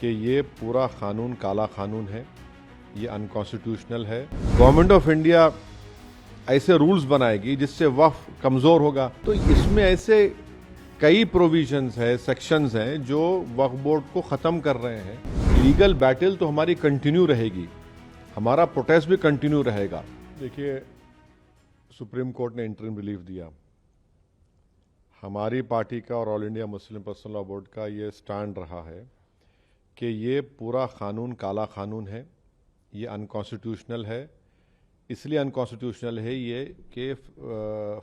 कि ये पूरा कानून काला कानून है, ये अनकॉन्स्टिट्यूशनल है। गवर्नमेंट ऑफ इंडिया ऐसे रूल्स बनाएगी जिससे वक्फ कमज़ोर होगा। तो इसमें ऐसे कई प्रोविजंस है, सेक्शंस हैं जो वक्फ बोर्ड को ख़त्म कर रहे हैं। लीगल बैटल तो हमारी कंटिन्यू रहेगी, हमारा प्रोटेस्ट भी कंटिन्यू रहेगा। देखिए, सुप्रीम कोर्ट ने इंटरिम रिलीफ दिया। हमारी पार्टी का और all India Muslim personal law board का ये स्टैंड रहा है कि ये पूरा कानून काला कानून है, ये अनकॉन्स्टिट्यूशनल है। इसलिए अनकॉन्स्टिट्यूशनल है ये कि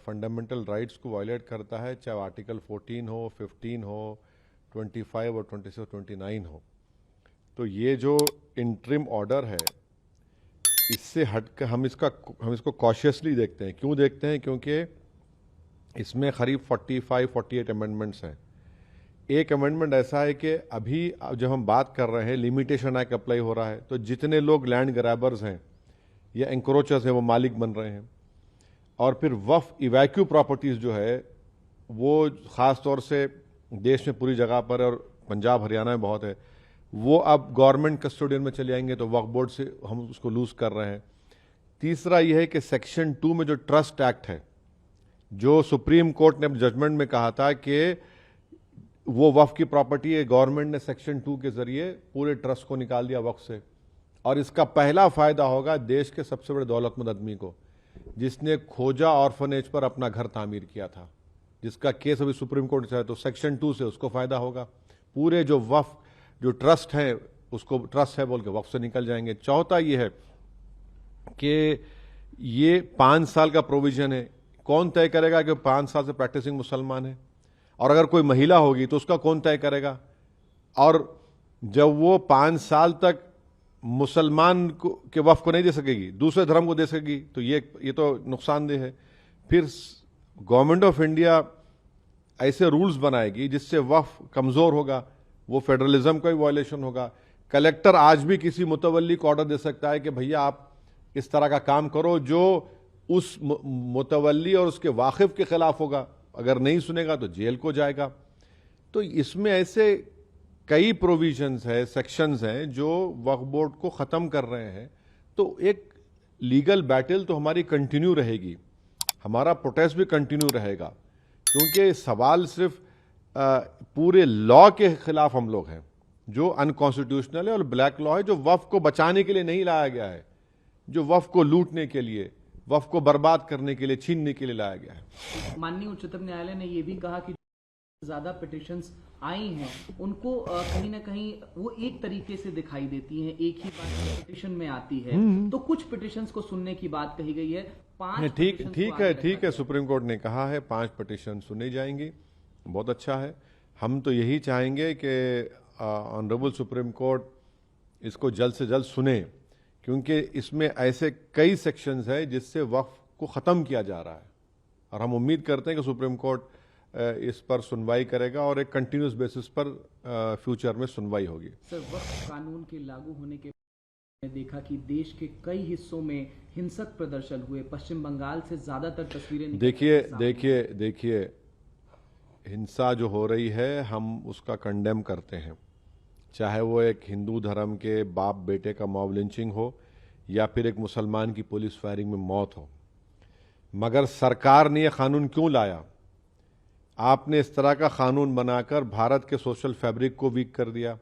फंडामेंटल राइट्स को वायलेट करता है, चाहे आर्टिकल 14 हो, 15 हो, 25 और 26 और 29 हो। तो ये जो इंटरिम ऑर्डर है, इससे हटकर हम इसको कॉशियसली देखते हैं। क्यों देखते हैं? क्योंकि इसमें करीब 45-48 अमेंडमेंट्स हैं। एक अमेंडमेंट ऐसा है कि अभी जब हम बात कर रहे हैं, लिमिटेशन एक्ट अप्लाई हो रहा है, तो जितने लोग लैंड ग्रैबर्स हैं या एंक्रोचर्स हैं वो मालिक बन रहे हैं। और फिर वक्फ इवैक्यू प्रॉपर्टीज़ जो है वो ख़ास तौर से देश में पूरी जगह पर और पंजाब हरियाणा में बहुत है, वो अब गवर्नमेंट कस्टोडियन में चले आएंगे, तो वक्फ बोर्ड से हम उसको लूज़ कर रहे हैं। तीसरा यह है कि सेक्शन 2 में जो ट्रस्ट एक्ट है, जो सुप्रीम कोर्ट ने जजमेंट में कहा था कि वो वक्फ की प्रॉपर्टी है, गवर्नमेंट ने सेक्शन 2 के जरिए पूरे ट्रस्ट को निकाल दिया वक्फ से। और इसका पहला फायदा होगा देश के सबसे बड़े दौलतमंद आदमी को, जिसने खोजा ऑर्फनेज पर अपना घर तामीर किया था, जिसका केस अभी सुप्रीम कोर्ट से है। तो सेक्शन 2 से उसको फायदा होगा। पूरे जो वक्फ जो ट्रस्ट है, उसको ट्रस्ट है बोल के वक्फ से निकल जाएंगे। चौथा ये है कि ये 5 साल का प्रोविजन है। कौन तय करेगा कि 5 साल से प्रैक्टिसिंग मुसलमान है? और अगर कोई महिला होगी तो उसका कौन तय करेगा? और जब वो 5 साल तक मुसलमान के वक्फ को नहीं दे सकेगी, दूसरे धर्म को दे सकेगी, तो ये तो नुकसानदेह है। फिर गवर्नमेंट ऑफ इंडिया ऐसे रूल्स बनाएगी जिससे वक्फ कमज़ोर होगा, वो फेडरलिज्म का भी वायलेशन होगा। कलेक्टर आज भी किसी मुतवल्ली को ऑर्डर दे सकता है कि भैया आप इस तरह का काम करो, जो उस मुतवल्ली और उसके वाकिफ के खिलाफ होगा। अगर नहीं सुनेगा तो जेल को जाएगा। तो इसमें ऐसे कई प्रोविजंस है, सेक्शंस हैं जो वक्फ बोर्ड को ख़त्म कर रहे हैं। तो एक लीगल बैटल तो हमारी कंटिन्यू रहेगी, हमारा प्रोटेस्ट भी कंटिन्यू रहेगा। क्योंकि सवाल सिर्फ पूरे लॉ के खिलाफ हम लोग हैं, जो अनकॉन्स्टिट्यूशनल है, और ब्लैक लॉ है जो वक्फ को बचाने के लिए नहीं लाया गया है, जो वक्फ को लूटने के लिए, वक्फ को बर्बाद करने के लिए, छीनने के लिए लाया गया है। माननीय उच्चतम न्यायालय ने यह भी कहा कि ज्यादा पिटिशंस आई हैं उनको कहीं ना कहीं वो एक तरीके से दिखाई देती हैं, एक ही बात पिटिशन में आती है। तो कुछ पिटिशंस को सुनने की बात कही गई है। 5 ठीक है, सुप्रीम कोर्ट ने कहा है 5 पिटिशन सुनी जाएंगी, बहुत अच्छा है। हम तो यही चाहेंगे कि ऑनरेबल सुप्रीम कोर्ट इसको जल्द से जल्द सुने, क्योंकि इसमें ऐसे कई सेक्शंस हैं जिससे वक्फ को ख़त्म किया जा रहा है। और हम उम्मीद करते हैं कि सुप्रीम कोर्ट इस पर सुनवाई करेगा और एक कंटिन्यूस बेसिस पर फ्यूचर में सुनवाई होगी। सर, वक्फ कानून के लागू होने के बाद देखा कि देश के कई हिस्सों में हिंसक प्रदर्शन हुए। पश्चिम बंगाल से ज्यादातर तस्वीरें देखिए, हिंसा जो हो रही है हम उसका कंडेम करते हैं, चाहे वो एक हिंदू धर्म के बाप बेटे का मॉब लिंचिंग हो या फिर एक मुसलमान की पुलिस फायरिंग में मौत हो। मगर सरकार ने यह कानून क्यों लाया? आपने इस तरह का कानून बनाकर भारत के सोशल फैब्रिक को वीक कर दिया।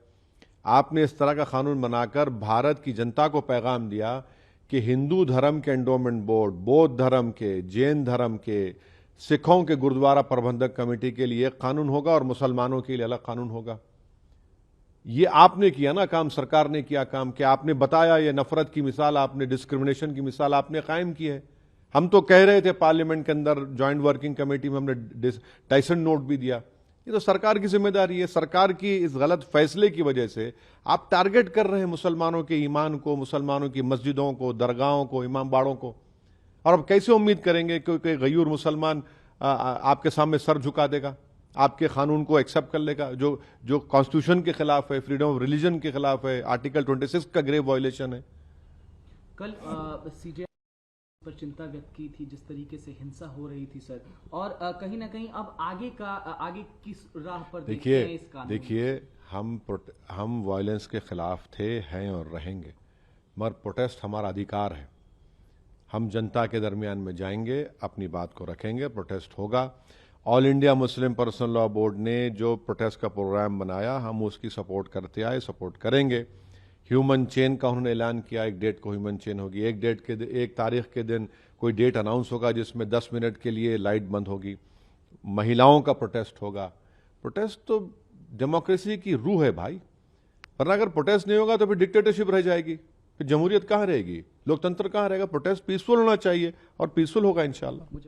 आपने इस तरह का कानून बनाकर भारत की जनता को पैगाम दिया कि हिंदू धर्म के एंडोमेंट बोर्ड, बौद्ध धर्म के, जैन धर्म के, सिखों के गुरुद्वारा प्रबंधक कमेटी के लिए एक कानून होगा और मुसलमानों के लिए अलग कानून होगा। ये आपने किया ना काम, सरकार ने किया काम कि आपने बताया, ये नफरत की मिसाल, आपने डिस्क्रिमिनेशन की मिसाल आपने कायम की है। हम तो कह रहे थे पार्लियामेंट के अंदर जॉइंट वर्किंग कमेटी में, हमने टाइसन नोट भी दिया। ये तो सरकार की जिम्मेदारी है। सरकार की इस गलत फैसले की वजह से आप टारगेट कर रहे हैं मुसलमानों के ईमान को, मुसलमानों की मस्जिदों को, दरगाहों को, इमाम बाड़ों को। और अब कैसे उम्मीद करेंगे कि कोई गयूर मुसलमान आपके सामने सर झुका देगा, आपके कानून को एक्सेप्ट कर लेगा, जो कॉन्स्टिट्यूशन के खिलाफ है, फ्रीडम ऑफ रिलीजन के खिलाफ है, आर्टिकल 26 का ग्रेव वायलेशन है। कल सीजे पर चिंता व्यक्त की थी जिस तरीके से हिंसा हो रही थी सर, और कहीं ना कहीं अब आगे किस राह पर देखिए हम वायलेंस के ख़िलाफ़ थे, हैं और रहेंगे, मगर प्रोटेस्ट हमारा अधिकार है। हम जनता के दरमियान में जाएंगे, अपनी बात को रखेंगे, प्रोटेस्ट होगा। All India Muslim personal law board ने जो प्रोटेस्ट का प्रोग्राम बनाया, हम उसकी सपोर्ट करते आए, सपोर्ट करेंगे। ह्यूमन चेन का उन्होंने ऐलान किया, एक डेट को ह्यूमन चेन होगी, एक तारीख के दिन कोई डेट अनाउंस होगा जिसमें 10 मिनट के लिए लाइट बंद होगी, महिलाओं का प्रोटेस्ट होगा। प्रोटेस्ट तो डेमोक्रेसी की रूह है भाई, वरना अगर प्रोटेस्ट नहीं होगा तो फिर डिक्टेटरशिप रह जाएगी, फिर जमहूरियत कहाँ रहेगी, लोकतंत्र कहाँ रहेगा। प्रोटेस्ट पीसफुल होना चाहिए और पीसफुल होगा इंशाल्लाह।